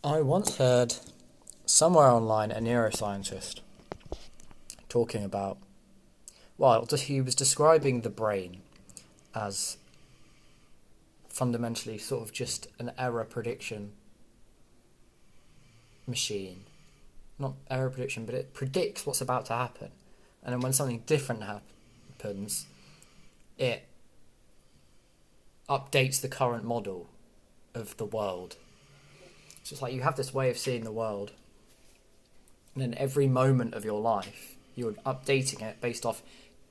I once heard somewhere online a neuroscientist talking about, he was describing the brain as fundamentally sort of just an error prediction machine. Not error prediction, but it predicts what's about to happen. And then when something different happens, it updates the current model of the world. So it's like you have this way of seeing the world, and then every moment of your life, you're updating it based off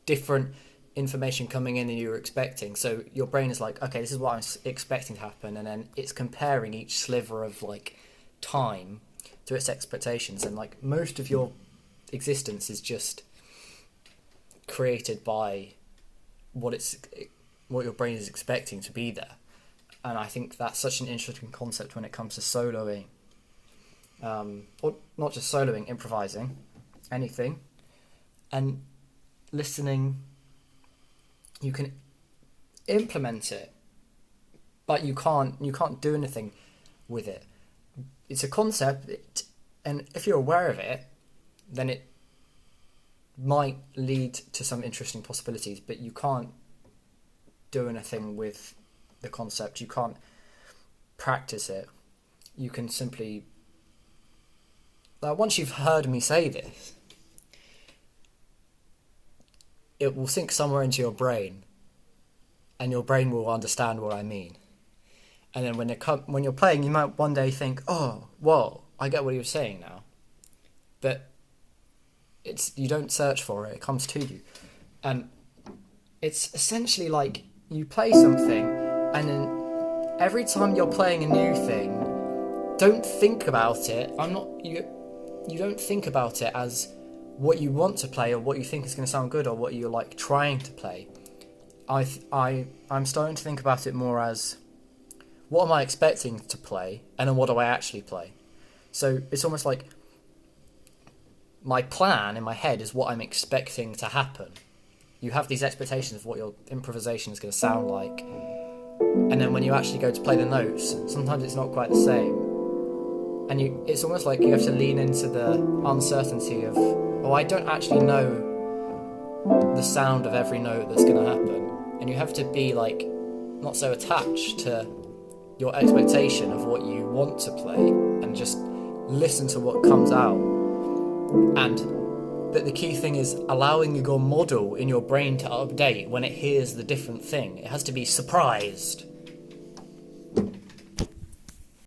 different information coming in than you were expecting. So your brain is like, okay, this is what I'm expecting to happen, and then it's comparing each sliver of like time to its expectations, and like most of your existence is just created by what your brain is expecting to be there. And I think that's such an interesting concept when it comes to soloing, or not just soloing, improvising, anything, and listening. You can implement it, but you can't do anything with it. It's a concept, and if you're aware of it, then it might lead to some interesting possibilities, but you can't do anything with the concept. You can't practice it. You can simply, like, once you've heard me say this, it will sink somewhere into your brain, and your brain will understand what I mean. And then when you're playing, you might one day think, "Oh, whoa, I get what he was saying now," but you don't search for it; it comes to you, and it's essentially like you play something, and then every time you're playing a new thing, don't think about it. You don't think about it as what you want to play or what you think is going to sound good or what you're like trying to play. I'm starting to think about it more as, what am I expecting to play, and then what do I actually play? So it's almost like my plan in my head is what I'm expecting to happen. You have these expectations of what your improvisation is going to sound like, and then when you actually go to play the notes, sometimes it's not quite the same. And it's almost like you have to lean into the uncertainty of, oh, I don't actually know the sound of every note that's going to happen. And you have to be like not so attached to your expectation of what you want to play, and just listen to what comes out. But the key thing is allowing your model in your brain to update when it hears the different thing. It has to be surprised.